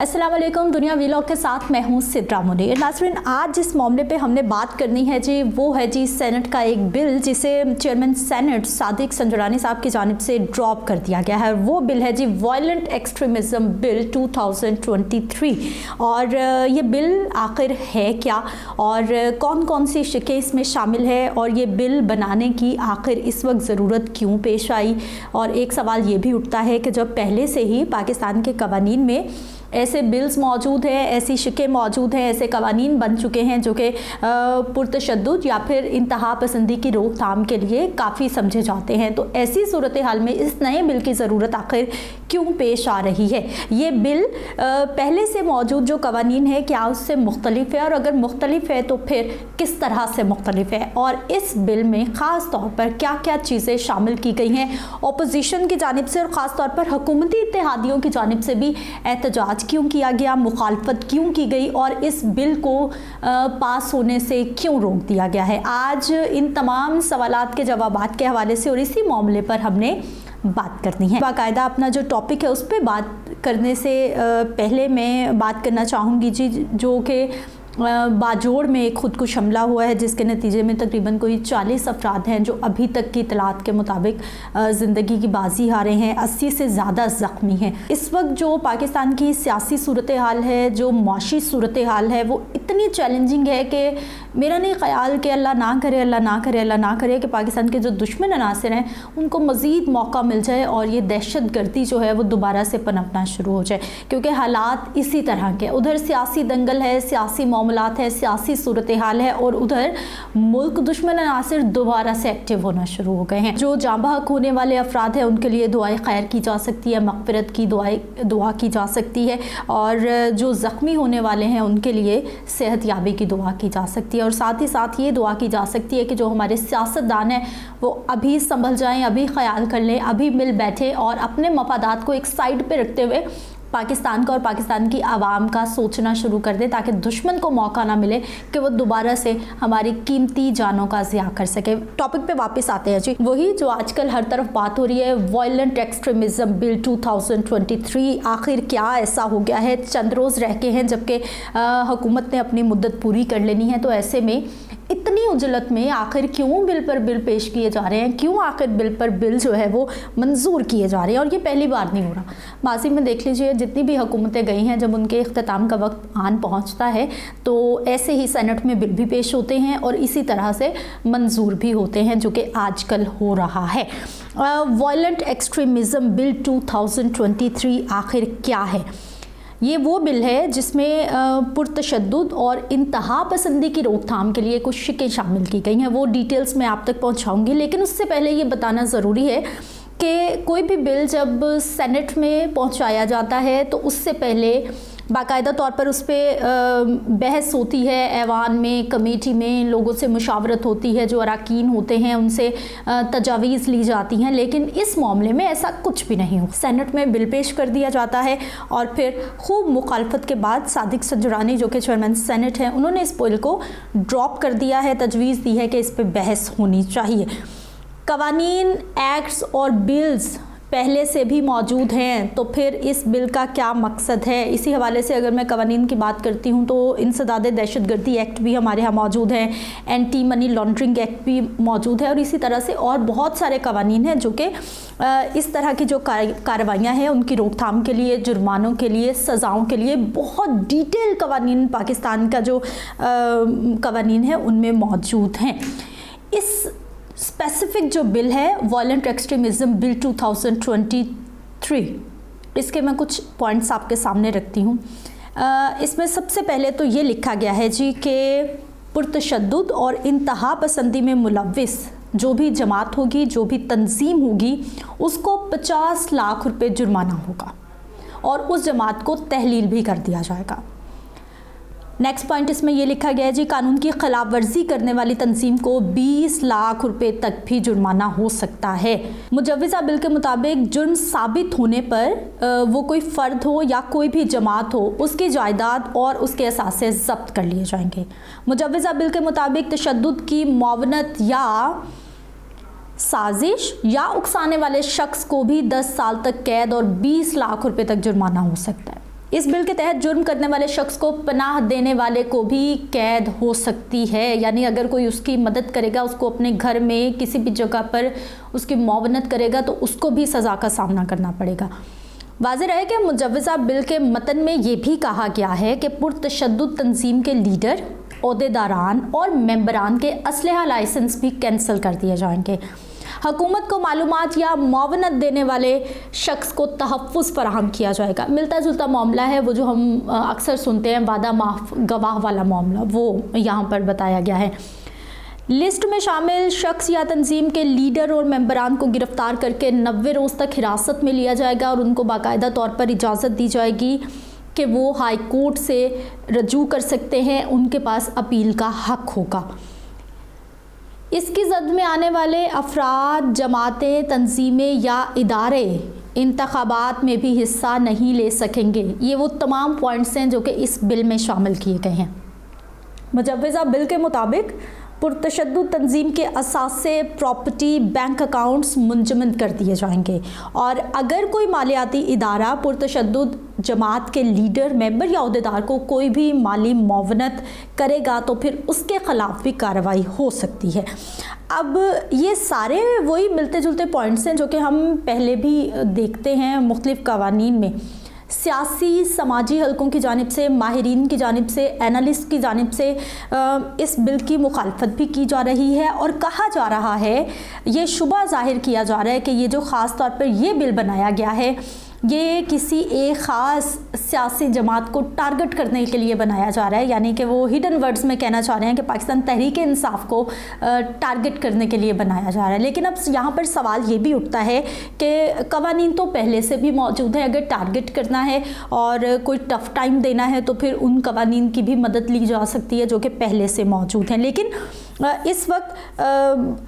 अस्सलाम वालेकुम। दुनिया वीलॉग के साथ मैं हूँ सिद्रा मुनीर। नाज़रीन, आज जिस मामले पे हमने बात करनी है जी वो है जी सेनेट का एक बिल जिसे चेयरमैन सेनेट सादिक संजरानी साहब की जानिब से ड्रॉप कर दिया गया है। वो बिल है जी वायलेंट एक्सट्रीमिज़म बिल 2023। और ये बिल आखिर है क्या और कौन कौन सी शिकें इसमें शामिल है और ये बिल बनाने की आखिर इस वक्त ज़रूरत क्यों पेश आई। और एक सवाल ये भी उठता है कि जब पहले से ही पाकिस्तान के कवानीन में ऐसे बिल्स मौजूद हैं, ऐसी शिकें मौजूद हैं, ऐसे कवानीन बन चुके हैं जो कि पुरतशद्दुद या फिर इंतहा पसंदी की रोकथाम के लिए काफ़ी समझे जाते हैं, तो ऐसी सूरत हाल में इस नए बिल की ज़रूरत आखिर क्यों पेश आ रही है। ये बिल पहले से मौजूद जो कवानीन है क्या उससे मुख्तलिफ है, और अगर मुख्तलिफ है तो फिर किस तरह से मुख्तलिफ है, और इस बिल में ख़ास तौर पर क्या क्या चीज़ें शामिल की गई हैं अपोजिशन की जानिब से और ख़ास तौर पर हुकूमती इत्तेहादियों की जानिब से भी एहतजाज क्यों किया गया, मुखालफत क्यों की गई और इस बिल को पास होने से क्यों रोक दिया गया है। आज इन तमाम सवालात के जवाबात के हवाले से और इसी मामले पर हमने बात करनी है। बाकायदा अपना जो टॉपिक है उस पर बात करने से पहले मैं बात करना चाहूँगी जी जो कि बाजोड़ में एक खुदकुश हमला हुआ है जिसके नतीजे में तकरीबन कोई 40 अफराद हैं जो अभी तक की इतलात के मुताबिक ज़िंदगी की बाजी हारे हैं, 80 से ज़्यादा ज़ख्मी हैं। इस वक्त जो पाकिस्तान की सियासी सूरत हाल है, जो मुआशी सूरत हाल है, वो इतनी चैलेंजिंग है कि मेरा नहीं ख्याल कि अल्लाह ना करे, अल्लाह ना करे, अल्लाह ना करे कि पाकिस्तान के जो दुश्मन अनासर हैं उनको मज़ीद मौका मिल जाए और ये दहशत गर्दी जो है वो दोबारा से पनपना शुरू हो जाए, क्योंकि हालात इसी तरह के, उधर सियासी दंगल है, सियासी मामलात है, सियासी सूरत हाल है, और उधर मुल्क दुश्मन अनासर दोबारा से एक्टिव होना शुरू हो गए हैं। जो जाँ बहक होने वाले अफराद हैं उनके लिए दुआए खैर की जा सकती है, मग़फ़िरत की दुआ की जा सकती है, और जो ज़ख्मी होने वाले हैं उनके लिए सेहत याबी की दुआ की जा सकती है, और साथ ही साथ ये दुआ की जा सकती है कि जो हमारे सियासतदान हैं वो अभी संभल जाएं, अभी ख्याल कर लें, अभी मिल बैठे और अपने मफादात को एक साइड पे रखते हुए पाकिस्तान का और पाकिस्तान की आवाम का सोचना शुरू कर दे, ताकि दुश्मन को मौका ना मिले कि वो दोबारा से हमारी कीमती जानों का ज़िया कर सके। टॉपिक पे वापस आते हैं जी, वही जो आजकल हर तरफ बात हो रही है, वायलेंट एक्सट्रीमिज़म बिल 2023। आखिर क्या ऐसा हो गया है, चंद रोज़ रह के हैं जबकि हुकूमत ने अपनी मुद्दत पूरी कर लेनी है, तो ऐसे में इतनी उजलत में आखिर क्यों बिल पर बिल पेश किए जा रहे हैं, क्यों आखिर बिल पर बिल जो है वो मंजूर किए जा रहे हैं, और ये पहली बार नहीं हो रहा। माजी में देख लीजिए जितनी भी हुकूमतें गई हैं, जब उनके इख्तिताम का वक्त आन पहुंचता है तो ऐसे ही सेनेट में बिल भी पेश होते हैं और इसी तरह से मंजूर भी होते हैं, जो कि आजकल हो रहा है। वायलेंट एक्सट्रीमिज़म बिल 2023 आखिर क्या है। ये वो बिल है जिसमें पुरतशद्दुद और इंतहा पसंदी की रोकथाम के लिए कुछ शिकें शामिल की गई हैं, वो डिटेल्स मैं आप तक पहुंचाऊंगी, लेकिन उससे पहले ये बताना ज़रूरी है कि कोई भी बिल जब सेनेट में पहुंचाया जाता है तो उससे पहले बाकायदा तौर पर उस पर बहस होती है, ऐवान में, कमेटी में लोगों से मुशावरत होती है, जो अरकान होते हैं उनसे तजावीज़ ली जाती हैं, लेकिन इस मामले में ऐसा कुछ भी नहीं हो। सेनेट में बिल पेश कर दिया जाता है और फिर खूब मुखालफत के बाद सादिक संजरानी जो कि चेयरमैन सेनेट हैं उन्होंने इस बिल को ड्रॉप कर दिया है, तजवीज़ दी है कि इस पर बहस होनी चाहिए। कवानीन, एक्ट्स और बिल्स पहले से भी मौजूद हैं, तो फिर इस बिल का क्या मकसद है। इसी हवाले से अगर मैं कवानीन की बात करती हूँ तो इंसदाद दहशतगर्दी एक्ट भी हमारे यहाँ मौजूद हैं, एंटी मनी लॉन्ड्रिंग एक्ट भी मौजूद है, और इसी तरह से और बहुत सारे कवानीन हैं जो कि इस तरह की जो कार्रवाइयाँ हैं उनकी रोकथाम के लिए, जुर्मानों के लिए, सज़ाओं के लिए बहुत डिटेल कवानीन पाकिस्तान का जो कवानीन है उनमें मौजूद हैं। इस स्पेसिफिक जो बिल है वायलेंट एक्सट्रीमिज़म बिल 2023, इसके मैं कुछ पॉइंट्स आपके सामने रखती हूँ। इसमें सबसे पहले तो ये लिखा गया है जी कि पुरतशद्दुद और इंतहा पसंदी में मुलव्विस जो भी जमात होगी, जो भी तंजीम होगी, उसको 50 लाख रुपए जुर्माना होगा और उस जमात को तहलील भी कर दिया जाएगा। नेक्स्ट पॉइंट इसमें यह लिखा गया है जी, कानून की खिलाफ वर्जी करने वाली तंजीम को 20 लाख रुपए तक भी जुर्माना हो सकता है। मुजव्वज़ा बिल के मुताबिक जुर्म साबित होने पर वो कोई फ़र्द हो या कोई भी जमात हो, उसकी जायदाद और उसके असासे ज़ब्त कर लिए जाएंगे। मुजव्वज़ा बिल के मुताबिक तशद्दुद की मुआवनत या साजिश या उकसाने वाले शख्स को भी 10 साल तक कैद और 20 लाख रुपए तक जुर्माना हो सकता है। इस बिल के तहत जुर्म करने वाले शख्स को पनाह देने वाले को भी कैद हो सकती है, यानी अगर कोई उसकी मदद करेगा, उसको अपने घर में किसी भी जगह पर उसकी मुआवनत करेगा तो उसको भी सज़ा का सामना करना पड़ेगा। वाज़ेह रहे कि मुजव्वज़ा बिल के मतन में ये भी कहा गया है कि पुरतशद्दुद तंजीम के लीडर, ओहदेदारान और मेंबरान के असलहा लाइसेंस भी कैंसिल कर दिए जाएंगे। हुकूमत को मालूमात या मुआवनत देने वाले शख्स को तहफ़्फ़ुज़ फराहम किया जाएगा। मिलता जुलता मामला है वो जो हम अक्सर सुनते हैं, वादा माफ गवाह वाला मामला, वो यहाँ पर बताया गया है। लिस्ट में शामिल शख्स या तंजीम के लीडर और मेंबरान को गिरफ्तार करके 90 रोज़ तक हिरासत में लिया जाएगा और उनको बाकायदा तौर पर इजाज़त दी जाएगी कि वो हाई कोर्ट से रजू कर सकते हैं, उनके पास अपील का हक होगा। इसकी जद में आने वाले अफराद, जमातें, तंजीमें या इदारे इंतखाबात में भी हिस्सा नहीं ले सकेंगे। ये वो तमाम पॉइंट्स हैं जो कि इस बिल में शामिल किए गए हैं। मुजव्वज़ा बिल के मुताबिक पुरतशद्दुद तंजीम के असासे, प्रॉपर्टी, बैंक अकाउंट्स मुंजमद कर दिए जाएंगे और अगर कोई मालियाती इदारा पुरतशद्दुद जमात के लीडर, मेंबर या अहदेदार को कोई भी माली मुआवनत करेगा तो फिर उसके ख़िलाफ़ भी कार्रवाई हो सकती है। अब ये सारे वही मिलते जुलते पॉइंट्स हैं जो कि हम पहले भी देखते हैं मुख्तलिफ़ कवानीन में। सियासी समाजी हलकों की जानिब से, माहिरीन की जानिब से, एनालिस्ट की जानिब से इस बिल की मुखालफत भी की जा रही है और कहा जा रहा है, ये शुबा ज़ाहिर किया जा रहा है कि ये जो ख़ास तौर पर ये बिल बनाया गया है ये किसी एक ख़ास सियासी जमात को टारगेट करने के लिए बनाया जा रहा है, यानी कि वो हिडन वर्ड्स में कहना चाह रहे हैं कि पाकिस्तान तहरीक इंसाफ को टारगेट करने के लिए बनाया जा रहा है। लेकिन अब यहाँ पर सवाल ये भी उठता है कि कवानीन तो पहले से भी मौजूद हैं, अगर टारगेट करना है और कोई टफ़ टाइम देना है तो फिर उन कवानीन की भी मदद ली जा सकती है जो कि पहले से मौजूद हैं। लेकिन इस वक्त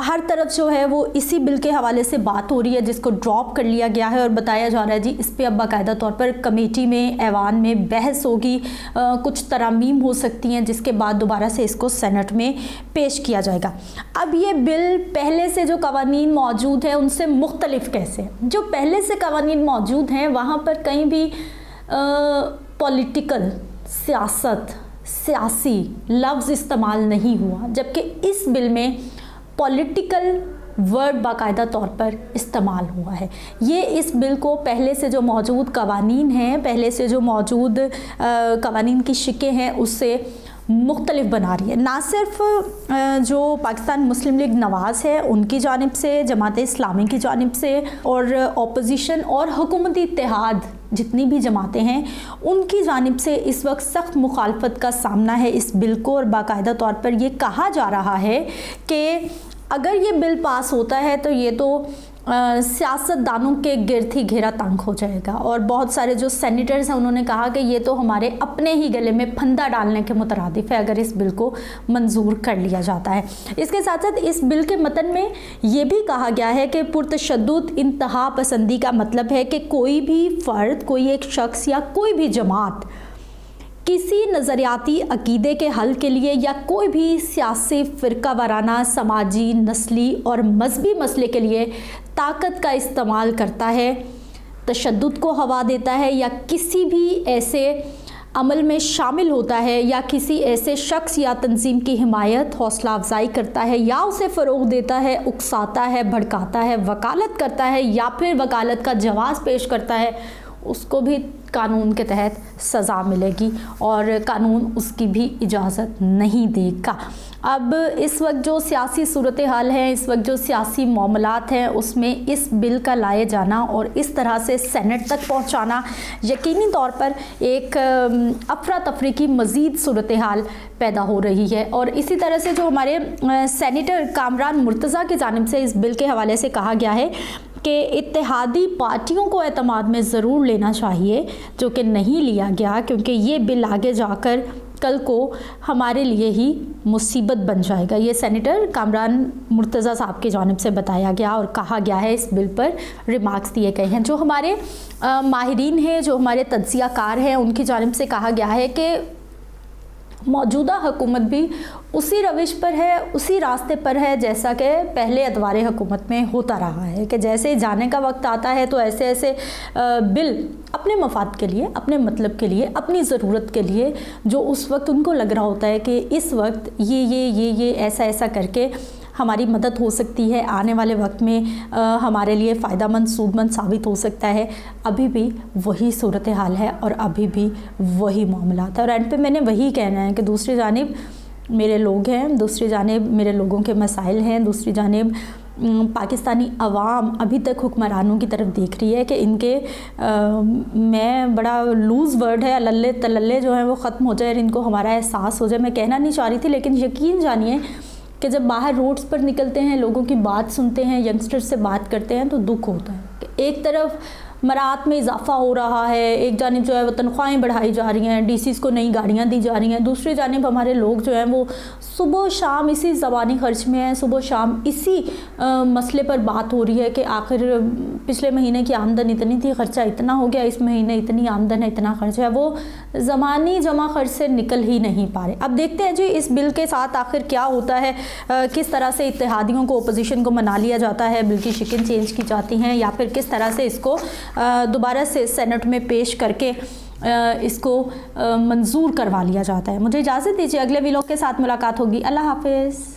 हर तरफ जो है वो इसी बिल के हवाले से बात हो रही है जिसको ड्रॉप कर लिया गया है और बताया जा रहा है जी इस पे अब बाकायदा तौर पर कमेटी में, ऐवान में बहस होगी, कुछ तरामीम हो सकती हैं जिसके बाद दोबारा से इसको सेनेट में पेश किया जाएगा। अब ये बिल पहले से जो कवानीन मौजूद है उनसे मुख्तलिफ कैसे? जो पहले से कवानीन मौजूद हैं वहाँ पर कहीं भी पॉलिटिकल, सियासी लफ्ज़ इस्तेमाल नहीं हुआ, जबकि इस बिल में पॉलिटिकल वर्ड बाकायदा तौर पर इस्तेमाल हुआ है। ये इस बिल को पहले से जो मौजूद कवानीन हैं, पहले से जो मौजूद कवानीन की शिकें हैं उससे मुख्तलिफ बना रही है। ना सिर्फ जो पाकिस्तान मुस्लिम लीग नवाज़ है उनकी जानिब से, जमात इस्लामी की जानिब से और अपोजिशन और हुकूमती इत्तेहाद जितनी भी जमातें हैं उनकी जानिब से इस वक्त सख्त मुखालफत का सामना है इस बिल को और बाकायदा तौर पर ये कहा जा रहा है कि अगर ये बिल पास होता है तो ये तो सियासतदानों के गिर्द ही घेरा तंग हो जाएगा और बहुत सारे जो सेनेटर्स हैं उन्होंने कहा कि ये तो हमारे अपने ही गले में फंदा डालने के मुतरादिफ है अगर इस बिल को मंजूर कर लिया जाता है। इसके साथ साथ इस बिल के मतन में ये भी कहा गया है कि पुरतशद्दुद इंतहा पसंदी का मतलब है कि कोई भी फ़र्द, कोई एक शख्स या कोई भी जमात किसी नज़रियाती अकीदे के हल के लिए या कोई भी सियासी फ़िरका वाराना, समाजी, नस्ली और मजहबी मसले के लिए ताकत का इस्तेमाल करता है, तशद्दुद को हवा देता है या किसी भी ऐसे अमल में शामिल होता है या किसी ऐसे शख्स या तंजीम की हिमायत, हौसला अफजाई करता है या उसे फ़रोग़ देता है, उकसाता है, भड़काता है, वकालत करता है या फिर वकालत का जवाज़ पेश करता है, उसको भी कानून के तहत सज़ा मिलेगी और कानून उसकी भी इजाज़त नहीं देगा। अब इस वक्त जो सियासी सूरत हाल है, इस वक्त जो सियासी मामलात हैं उसमें इस बिल का लाए जाना और इस तरह से सेनेट तक पहुंचाना यकीनी तौर पर एक अफरा तफरी की मज़ीद सूरत हाल पैदा हो रही है। और इसी तरह से जो हमारे सेनेटर कामरान मुर्तज़ा की जानिब से इस बिल के हवाले से कहा गया है कि इत्तेहादी पार्टियों को एतमाद में ज़रूर लेना चाहिए, जो कि नहीं लिया गया क्योंकि ये बिल आगे जाकर कल को हमारे लिए ही मुसीबत बन जाएगा। ये सेनेटर कामरान मुर्तज़ा साहब की जानिब से बताया गया और कहा गया है, इस बिल पर रिमार्क्स दिए गए हैं। जो हमारे माहिरीन हैं, जो हमारे तज्ज़िया कार हैं, उनकी जानिब से कहा गया है कि मौजूदा हुकूमत भी उसी रविश पर है, उसी रास्ते पर है जैसा कि पहले अदवार हुकूमत में होता रहा है कि जैसे ही जाने का वक्त आता है तो ऐसे ऐसे बिल अपने मफाद के लिए, अपने मतलब के लिए, अपनी ज़रूरत के लिए, जो उस वक्त उनको लग रहा होता है कि इस वक्त ये ऐसा ऐसा करके हमारी मदद हो सकती है, आने वाले वक्त में हमारे लिए फ़ायदामंद, सूदमंद साबित हो सकता है, अभी भी वही सूरत हाल है और अभी भी वही मामला है। और एंड पे मैंने वही कहना है कि दूसरी जानिब मेरे लोग हैं, दूसरी जानिब मेरे लोगों के मसाइल हैं, दूसरी जानिब पाकिस्तानी अवाम अभी तक हुक्मरानों की तरफ देख रही है कि इनके मैं बड़ा लूज़ वर्ड है, लल्ले तलल्ले जो हैं वो ख़त्म हो जाए और इनको हमारा एहसास हो जाए। मैं कहना नहीं चाह रही थी, लेकिन यकीन जानिए कि जब बाहर रोड्स पर निकलते हैं, लोगों की बात सुनते हैं, यंगस्टर्स से बात करते हैं तो दुख होता है कि एक तरफ मरात में इजाफा हो रहा है, एक जानिब जो है वो तनख्वाहें बढ़ाई जा रही हैं, डीसीज को नई गाड़ियाँ दी जा रही हैं, दूसरी जानिब हमारे लोग जो हैं वो सुबह शाम इसी ज़बानी खर्च में हैं, सुबह शाम इसी मसले पर बात हो रही है कि आखिर पिछले महीने की आमदन इतनी थी, ख़र्चा इतना हो गया, इस महीने इतनी आमदन है, इतना खर्चा है, वो ज़मानी जमा खर्च से निकल ही नहीं पा रहे। अब देखते हैं जी इस बिल के साथ आखिर क्या होता है, किस तरह से इत्तेहादियों को, अपोजिशन को मना लिया जाता है, बिल की शिकन चेंज की जाती हैं, या फिर किस तरह से इसको दोबारा से सेनेट में पेश करके इसको मंजूर करवा लिया जाता है। मुझे इजाज़त दीजिए, अगले व्लॉग के साथ मुलाकात होगी। अल्लाह हाफिज़।